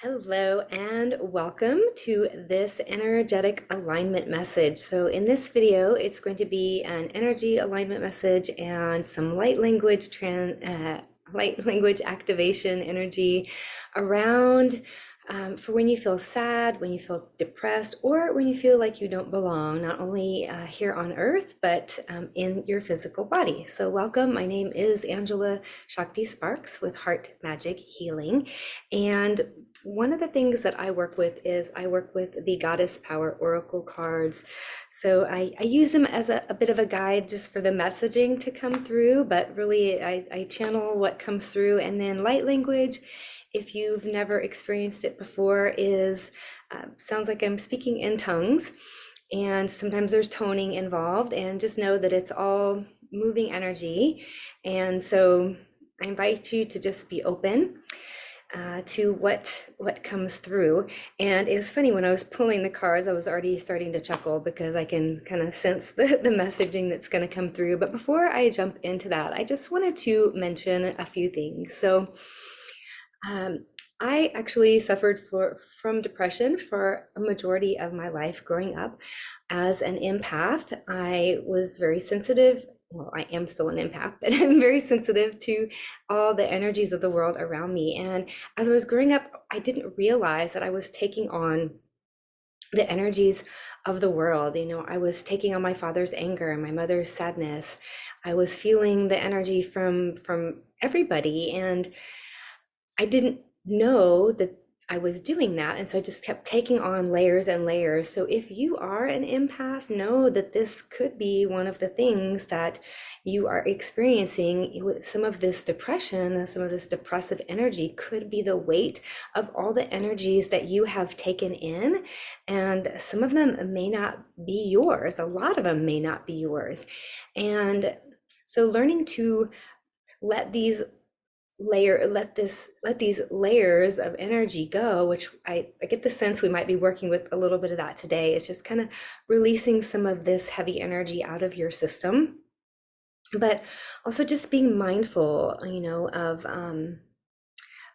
Hello and welcome to this energetic alignment message. So in this video, it's going to be an energy alignment message and some light language activation energy around for when you feel sad, when you feel depressed, or when you feel like you don't belong, not only here on earth, but in your physical body. So welcome. My name is Angela Shakti Sparks with Heart Magic Healing. And one of the things that I work with is I work with the Goddess Power Oracle cards. So I use them as a bit of a guide just for the messaging to come through, but really I channel what comes through. And then light language, if you've never experienced it before, is sounds like I'm speaking in tongues. And sometimes there's toning involved, and just know that it's all moving energy. And so I invite you to just be open to what comes through. And it was funny, when I was pulling the cards, I was already starting to chuckle because I can kind of sense the messaging that's going to come through. But before I jump into that, I just wanted to mention a few things. So I actually suffered from depression for a majority of my life growing up. As an empath, I was very sensitive. Well, I am still an empath, but I'm very sensitive to all the energies of the world around me. And as I was growing up, I didn't realize that I was taking on the energies of the world. I was taking on my father's anger and my mother's sadness. I was feeling the energy from everybody, and I didn't know that I was doing that. And so I just kept taking on layers and layers. So if you are an empath, know that this could be one of the things that you are experiencing with some of this depression, some of this depressive energy could be the weight of all the energies that you have taken in. And some of them may not be yours. A lot of them may not be yours. And so learning to let these layers of energy go, which I get the sense we might be working with a little bit of that today. It's just kind of releasing some of this heavy energy out of your system, but also just being mindful,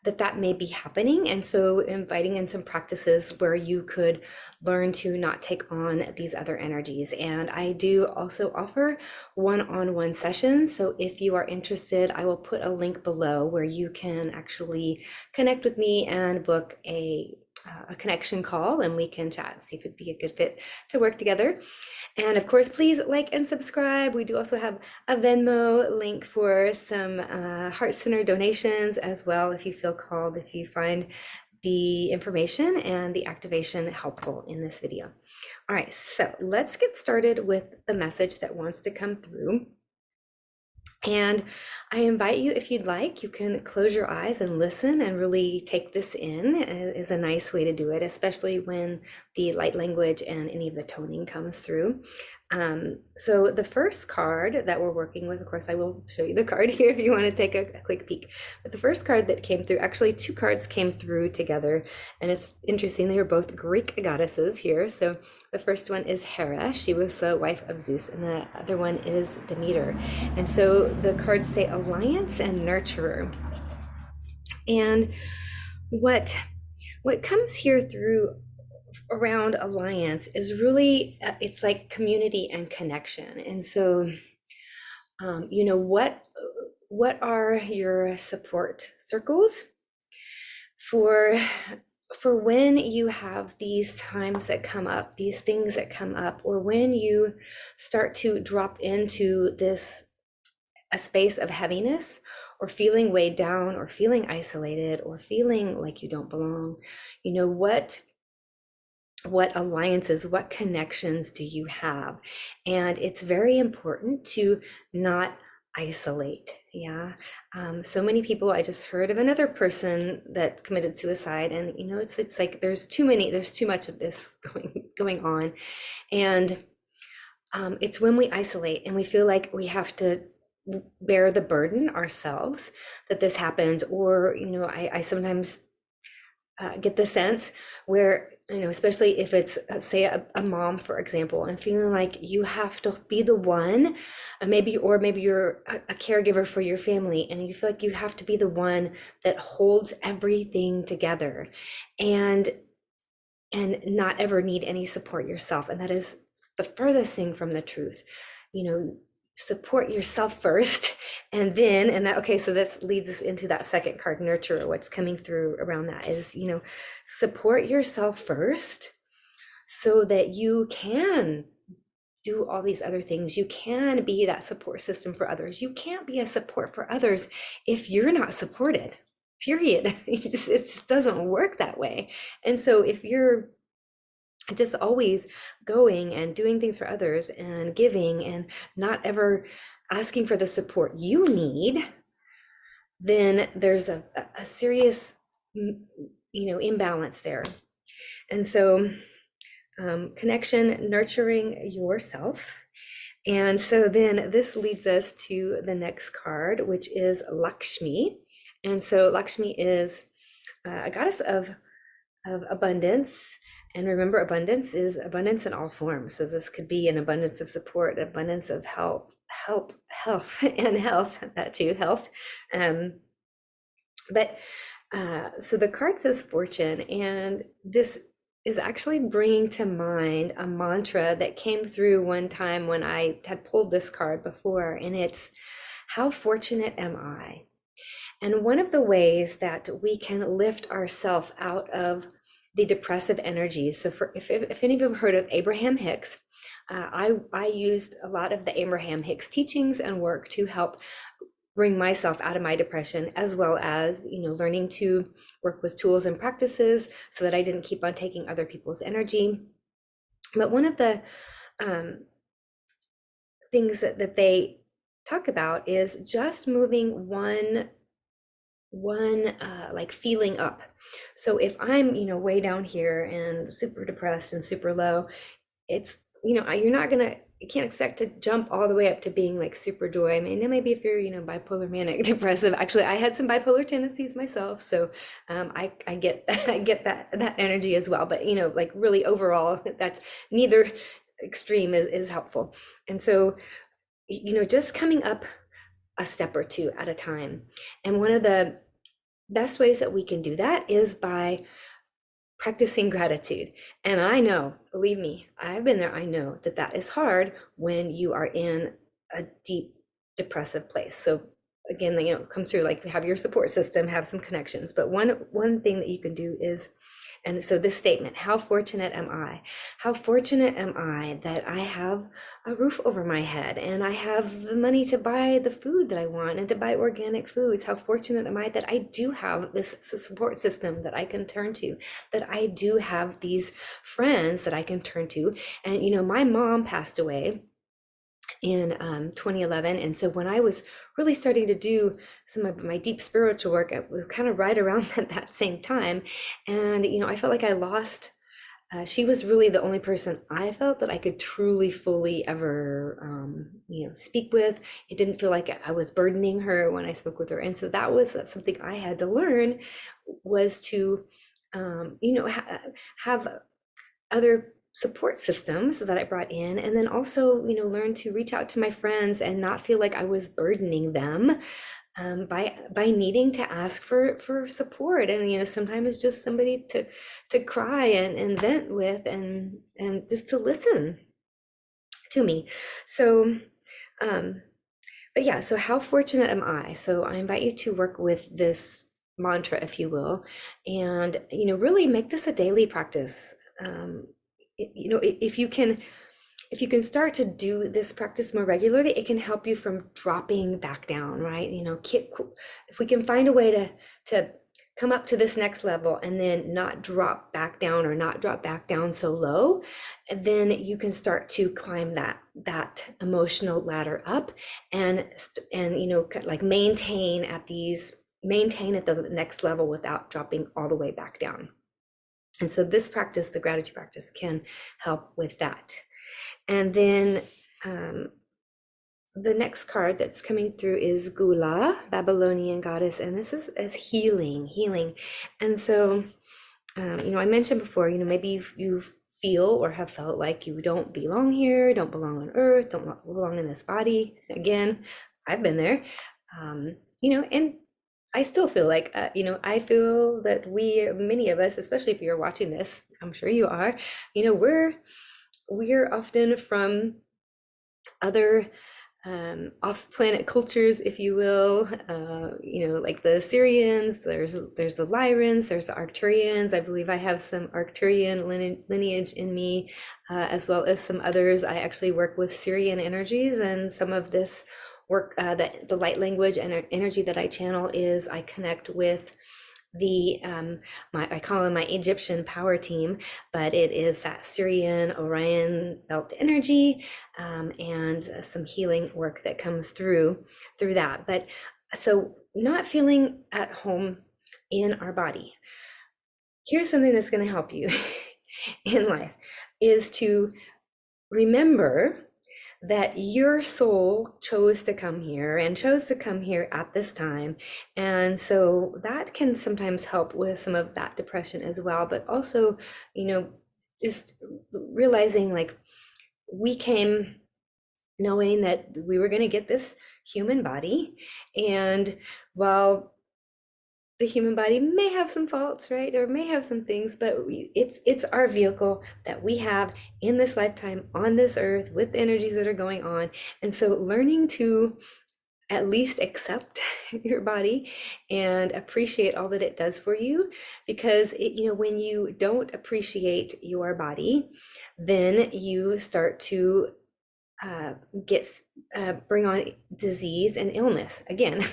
of that may be happening. And so inviting in some practices where you could learn to not take on these other energies. And I do also offer one-on-one sessions. So if you are interested, I will put a link below where you can actually connect with me and book a connection call, and we can chat and see if it'd be a good fit to work together. And of course, please like and subscribe. We do also have a Venmo link for some heart center donations as well, if you feel called, if you find the information and the activation helpful in this video. All right, so let's get started with the message that wants to come through. And I invite you, if you'd like, you can close your eyes and listen and really take this in. Is a nice way to do it, especially when the light language and any of the toning comes through. So the first card that we're working with, of course, I will show you the card here if you want to take a quick peek. But the first card that came through, actually two cards came through together, and it's interesting. They are both Greek goddesses here. So the first one is Hera. She was the wife of Zeus, and the other one is Demeter. And so the cards say alliance and nurturer. And what comes here through around alliance is really it's like community and connection. And so what are your support circles for when you have these times that come up, these things that come up, or when you start to drop into a space of heaviness, or feeling weighed down, or feeling isolated, or feeling like you don't belong. What alliances, what connections do you have? And it's very important to not isolate. Yeah. So many people, I just heard of another person that committed suicide, and it's like there's too much of this going on. And it's when we isolate and we feel like we have to bear the burden ourselves that this happens. Or I sometimes get the sense where you know, especially if it's, say, a mom, for example, and feeling like you have to be the one, or maybe you're a caregiver for your family, and you feel like you have to be the one that holds everything together, and not ever need any support yourself. And that is the furthest thing from the truth. You know, support yourself first, and then, and that, okay, so this leads us into that second card, nurture. What's coming through around that is, you know, support yourself first so that you can do all these other things. You can be that support system for others. You can't be a support for others if you're not supported, period. It just doesn't work that way. And so if you're just always going and doing things for others and giving and not ever asking for the support you need, then there's a serious, you know, imbalance there. And so connection, nurturing yourself. And so then this leads us to the next card, which is Lakshmi. And so Lakshmi is a goddess of abundance. And remember, abundance is abundance in all forms. So this could be an abundance of support, abundance of health, and health, that too, health. But so the card says fortune, and this is actually bringing to mind a mantra that came through one time when I had pulled this card before, and it's, how fortunate am I? And one of the ways that we can lift ourselves out of the depressive energies. So if any of you have heard of Abraham Hicks, I used a lot of the Abraham Hicks teachings and work to help bring myself out of my depression, as well as, you know, learning to work with tools and practices so that I didn't keep on taking other people's energy. But one of the things that they talk about is just moving one like feeling up. So if I'm, you know, way down here and super depressed and super low, it's, you know, you can't expect to jump all the way up to being like super joy. I mean, maybe if you're, you know, bipolar, manic, depressive. Actually, I had some bipolar tendencies myself, so I get I get that energy as well. But, you know, like really overall, that's neither extreme is helpful. And so, you know, just coming up a step or two at a time. And one of the best ways that we can do that is by practicing gratitude. And I know, believe me, I've been there. I know that that is hard when you are in a deep depressive place. So again, you know, come through, like, have your support system, have some connections. But one thing that you can do is, and so this statement, how fortunate am I? How fortunate am I that I have a roof over my head and I have the money to buy the food that I want and to buy organic foods? How fortunate am I that I do have this support system that I can turn to, that I do have these friends that I can turn to? And, you know, my mom passed away in 2011. And so when I was really starting to do some of my deep spiritual work, it was kind of right around that same time. And, you know, I felt like I lost, she was really the only person I felt that I could truly, fully ever, you know, speak with. It didn't feel like I was burdening her when I spoke with her. And so that was something I had to learn, was to, you know, have other support systems that I brought in, and then also, you know, learn to reach out to my friends and not feel like I was burdening them by needing to ask for support. And, you know, sometimes it's just somebody to cry and vent with, and just to listen to me. So but yeah, so how fortunate am I? So I invite you to work with this mantra, if you will, and, you know, really make this a daily practice. You know, if you can start to do this practice more regularly, it can help you from dropping back down, right? You know, if we can find a way to come up to this next level and then not drop back down, or not drop back down so low, then you can start to climb that emotional ladder up, and you know, like maintain at the next level without dropping all the way back down. And so this practice, the gratitude practice, can help with that. And then the next card that's coming through is Gula, Babylonian goddess, and this is as healing. And so I mentioned before, maybe you feel or have felt like you don't belong here, don't belong on earth, don't belong in this body. Again, I've been there. And I still feel like, I feel that many of us, especially if you're watching this, I'm sure you are, we're often from other off-planet cultures, if you will, like the Syrians, there's the Lyrans, there's the Arcturians. I believe I have some Arcturian lineage in me, as well as some others. I actually work with Syrian energies, and some of this work, that the light language and energy that I channel is I connect with the I call them my Egyptian power team, but it is that Syrian Orion belt energy, and some healing work that comes through that. But so not feeling at home in our body. Here's something that's going to help you in life is to remember that your soul chose to come here and chose to come here at this time. And so that can sometimes help with some of that depression as well. But also, just realizing like we came knowing that we were going to get this human body. And while the human body may have some faults, right? Or may have some things, but it's our vehicle that we have in this lifetime on this earth with the energies that are going on. And so learning to at least accept your body and appreciate all that it does for you, because when you don't appreciate your body, then you start to uh, gets bring on disease and illness. Again,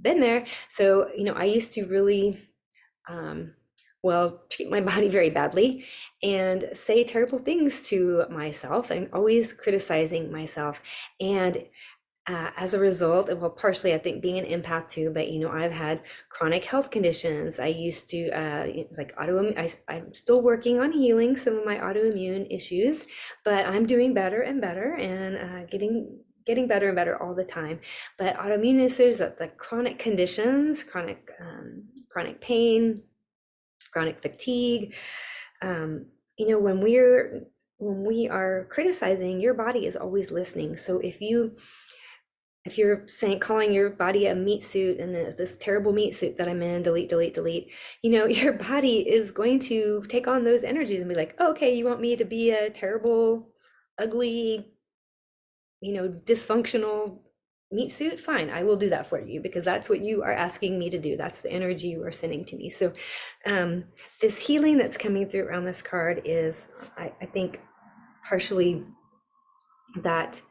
been there. So, I used to really, um, treat my body very badly and say terrible things to myself and always criticizing myself. And as a result, well, partially I think being an empath too, but I've had chronic health conditions. I used to, it's like autoimmune. I'm still working on healing some of my autoimmune issues, but I'm doing better and better, and getting better and better all the time. But autoimmune issues, the chronic conditions, chronic pain, chronic fatigue. When we are criticizing, your body is always listening. So if you're saying calling your body a meat suit and there's this terrible meat suit that I'm in, delete, delete, delete, your body is going to take on those energies and be like, oh, okay, you want me to be a terrible, ugly, dysfunctional meat suit? Fine, I will do that for you because that's what you are asking me to do. That's the energy you are sending to me. So this healing that's coming through around this card is, I think, partially that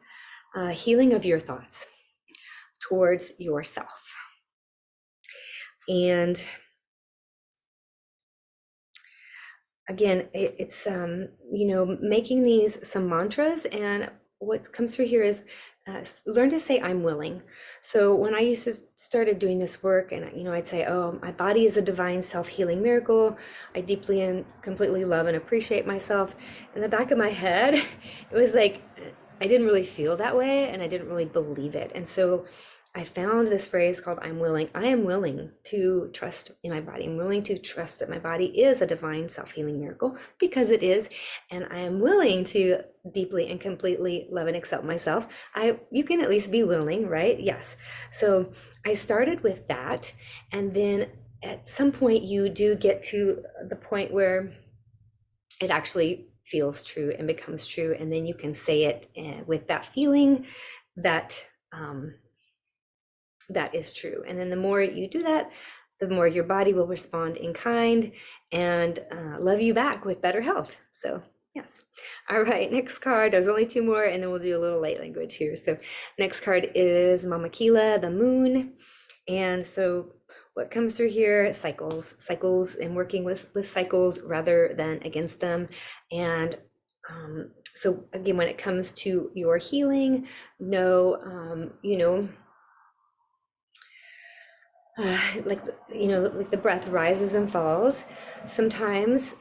healing of your thoughts towards yourself. And again, it's making these some mantras, and what comes through here is learn to say I'm willing. So when I used to started doing this work, and I'd say, oh, my body is a divine self-healing miracle. I deeply and completely love and appreciate myself. In the back of my head, it was like I didn't really feel that way, and I didn't really believe it. And so I found this phrase called I'm willing. I am willing to trust in my body. I'm willing to trust that my body is a divine self-healing miracle, because it is. And I am willing to deeply and completely love and accept myself. You can at least be willing, right? Yes. So I started with that. And then at some point you do get to the point where it actually feels true and becomes true. And then you can say it with that feeling that that is true. And then the more you do that, the more your body will respond in kind and love you back with better health. So yes. All right, next card. There's only two more, and then we'll do a little light language here. So next card is Mama Kila, the moon. And so what comes through here, cycles, and working with cycles rather than against them. And so again, when it comes to your healing, like the breath rises and falls. Sometimes,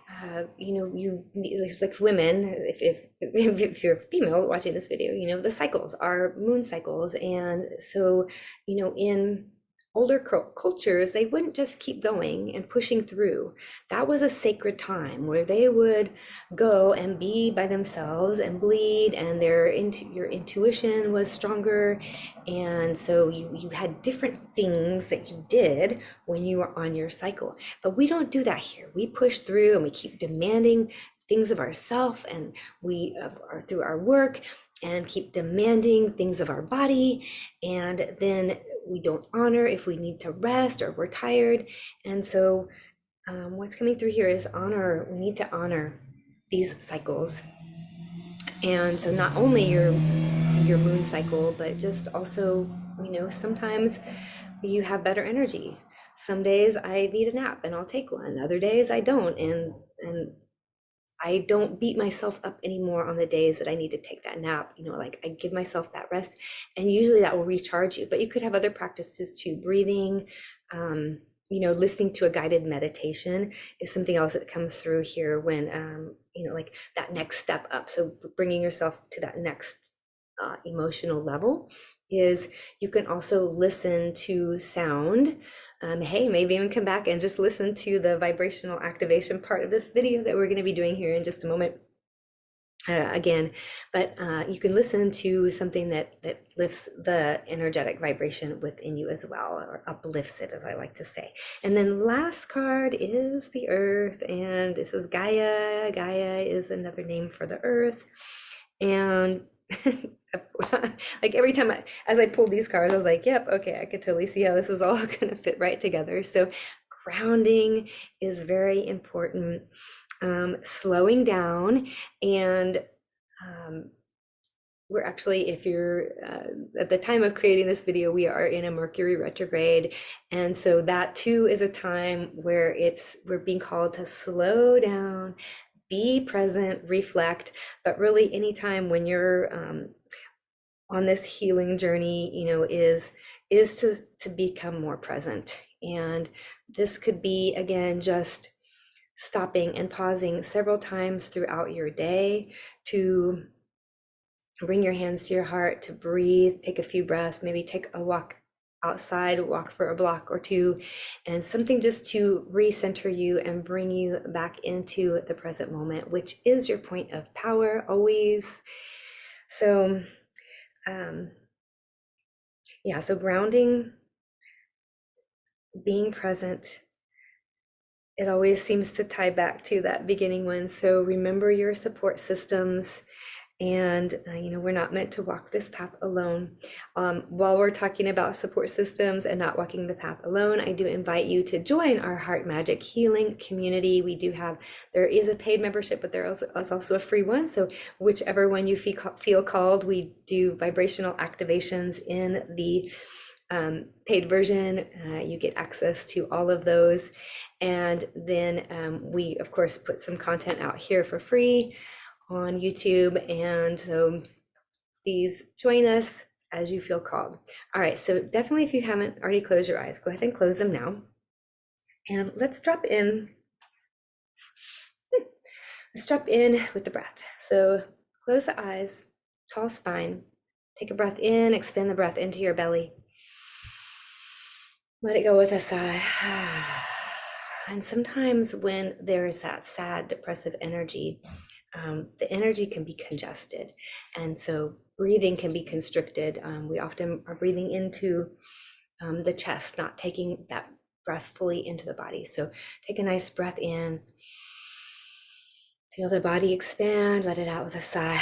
you need, like women, if you're female watching this video, the cycles are moon cycles. And so, in older cultures, they wouldn't just keep going and pushing through. That was a sacred time where they would go and be by themselves and bleed, and your intuition was stronger. And so you had different things that you did when you were on your cycle. But we don't do that here. We push through and we keep demanding things of ourselves, and we are through our work and keep demanding things of our body, and then we don't honor if we need to rest or we're tired. And so what's coming through here is honor. We need to honor these cycles. And so not only your moon cycle, but just also, sometimes you have better energy. Some days I need a nap and I'll take one. Other days I don't. And I don't beat myself up anymore on the days that I need to take that nap. Like I give myself that rest, and usually that will recharge you. But you could have other practices too. Breathing, listening to a guided meditation is something else that comes through here when, like that next step up. So bringing yourself to that next emotional level is you can also listen to sound. Hey, maybe even come back and just listen to the vibrational activation part of this video that we're going to be doing here in just a moment again. But you can listen to something that lifts the energetic vibration within you as well, or uplifts it, as I like to say. And then last card is the earth, and this is Gaia. Gaia is another name for the earth. And like every time as I pulled these cards, I was like, yep, okay, I could totally see how this is all going to fit right together. So grounding is very important. Slowing down, and we're actually, if you're at the time of creating this video, we are in a Mercury retrograde, and so that too is a time where we're being called to slow down, be present, reflect. But really, anytime when you're on this healing journey, is to become more present. And this could be, again, just stopping and pausing several times throughout your day to bring your hands to your heart, to breathe, take a few breaths, maybe take a walk outside, walk for a block or two, and something just to recenter you and bring you back into the present moment, which is your point of power always. So so grounding, being present, it always seems to tie back to that beginning one. So remember your support systems, and we're not meant to walk this path alone. While we're talking about support systems and not walking the path alone, I do invite you to join our Heart Magic Healing community. There is a paid membership, but there is also a free one. So whichever one you feel called, we do vibrational activations in the paid version. You get access to all of those. And then we, of course, put some content out here for free on YouTube. And so please join us as you feel called. All right, so definitely, if you haven't already closed your eyes, go ahead and close them now. And let's drop in. Let's drop in with the breath. So close the eyes, tall spine. Take a breath in, expand the breath into your belly. Let it go with a sigh. And sometimes when there is that sad, depressive energy, the energy can be congested. And so breathing can be constricted. We often are breathing into the chest, not taking that breath fully into the body. So take a nice breath in. Feel the body expand, let it out with a sigh.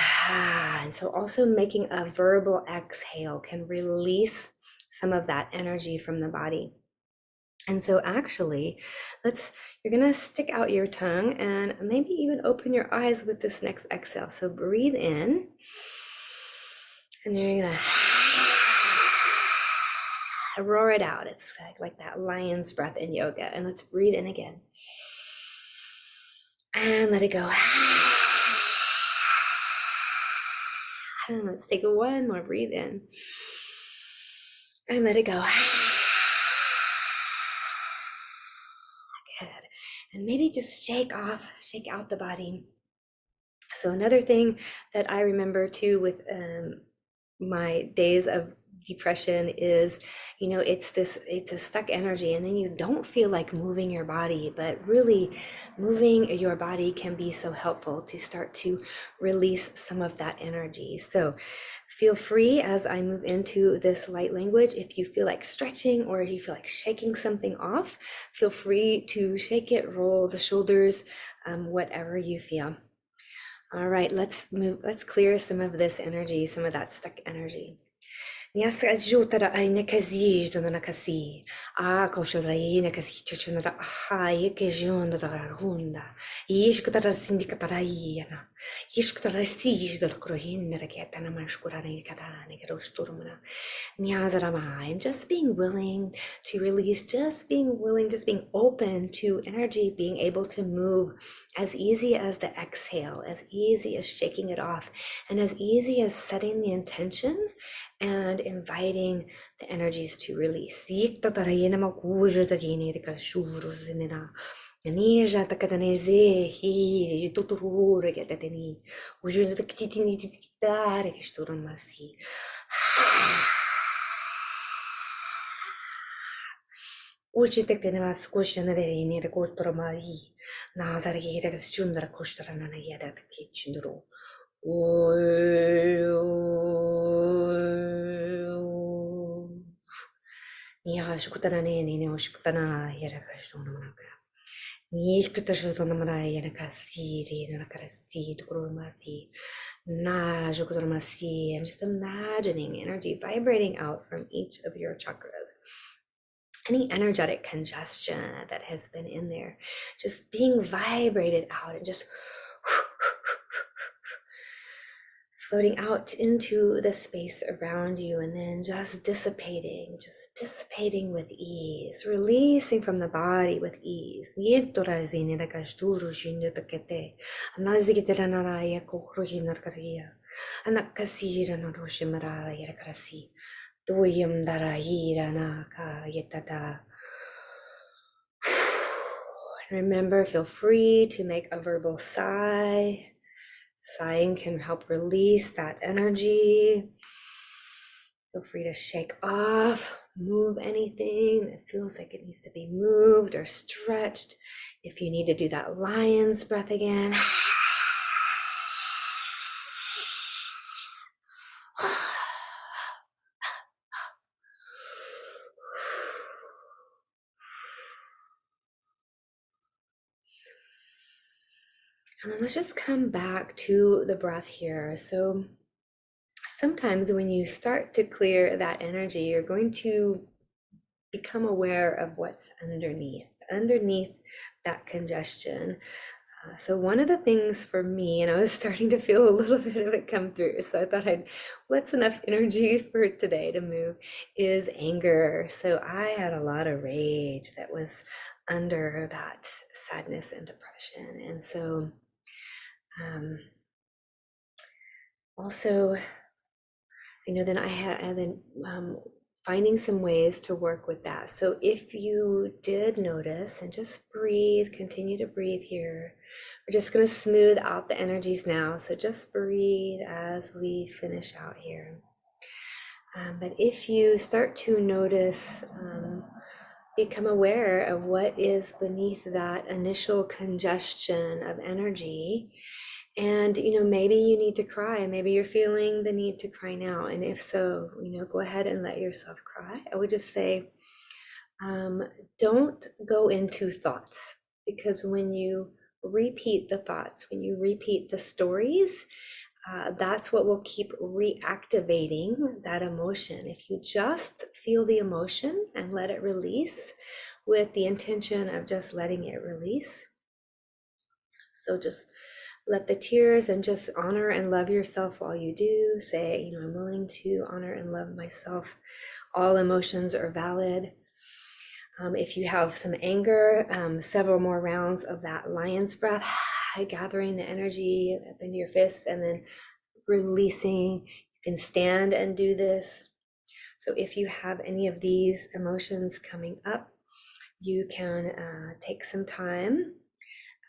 And so also making a verbal exhale can release some of that energy from the body. And so actually, you're gonna stick out your tongue and maybe even open your eyes with this next exhale. So breathe in, and then you're gonna roar it out. It's like that lion's breath in yoga. And let's breathe in again. And let it go. And let's take one more breathe in. And let it go. Good. And maybe just shake out the body. So another thing that I remember too with my days of depression is, it's a stuck energy, and then you don't feel like moving your body, but really moving your body can be so helpful to start to release some of that energy. So feel free as I move into this light language. If you feel like stretching or if you feel like shaking something off, feel free to shake it, roll the shoulders, whatever you feel. All right, let's clear some of this energy, some of that stuck energy. Niasa ajutara ai nakazi dona nakasi. A koshara i nakasi chachunara ahai kejonara runda. Ishkutara sindikatara iana. Ishkutara sij dal krohin raketana mashkurani katani kerosturmana. Nyazarama. And just being willing to release, just being willing, just being open to energy being able to move as easy as the exhale, as easy as shaking it off, and as easy as setting the intention and inviting the energies to release. Nija takadaneze hi tuturure gatateni ujun takitini tare kishturun masi. Uji tektenemas kushanare ni rekotormai nazari rekshundra kushtarana yada kichindro. Ya shukutana ni oshkutana yada kashunamaka. Nishkutashunamara yana kasiri na karasi tukurumati. Na shukuramasi. I'm just imagining energy vibrating out from each of your chakras. Any energetic congestion that has been in there, just being vibrated out and just floating out into the space around you, and then just dissipating with ease, releasing from the body with ease. Remember, feel free to make a verbal sigh. Sighing can help release that energy. Feel free to shake off, move anything that feels like it needs to be moved or stretched. If you need to do that lion's breath again. And then let's just come back to the breath here. So sometimes when you start to clear that energy, you're going to become aware of what's underneath that congestion. So one of the things for me, and I was starting to feel a little bit of it come through, so I thought what's enough energy for today to move, is anger. So I had a lot of rage that was under that sadness and depression. And so also, then I had finding some ways to work with that. So if you did notice, and just breathe, continue to breathe here. We're just going to smooth out the energies now. So just breathe as we finish out here. But if you start to notice, become aware of what is beneath that initial congestion of energy. And, maybe you need to cry. Maybe you're feeling the need to cry now. And if so, go ahead and let yourself cry. I would just say, don't go into thoughts, because when you repeat the thoughts, when you repeat the stories, that's what will keep reactivating that emotion. If you just feel the emotion and let it release with the intention of just letting it release. So just let the tears, and just honor and love yourself while you do. Say, I'm willing to honor and love myself. All emotions are valid. If you have some anger, several more rounds of that lion's breath, gathering the energy up into your fists and then releasing. You can stand and do this. So if you have any of these emotions coming up, you can take some time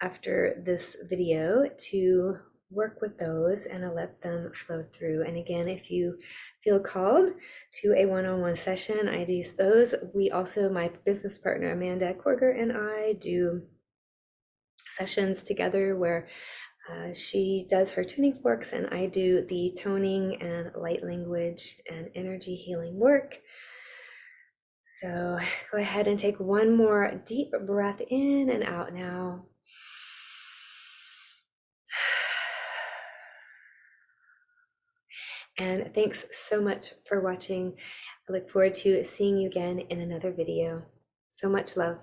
after this video to work with those and I'll let them flow through. And again, if you feel called to a one-on-one session, I do those. We also, my business partner Amanda Korger and I do sessions together where she does her tuning forks and I do the toning and light language and energy healing work. So go ahead and take one more deep breath in and out now. And thanks so much for watching. I look forward to seeing you again in another video. So much love.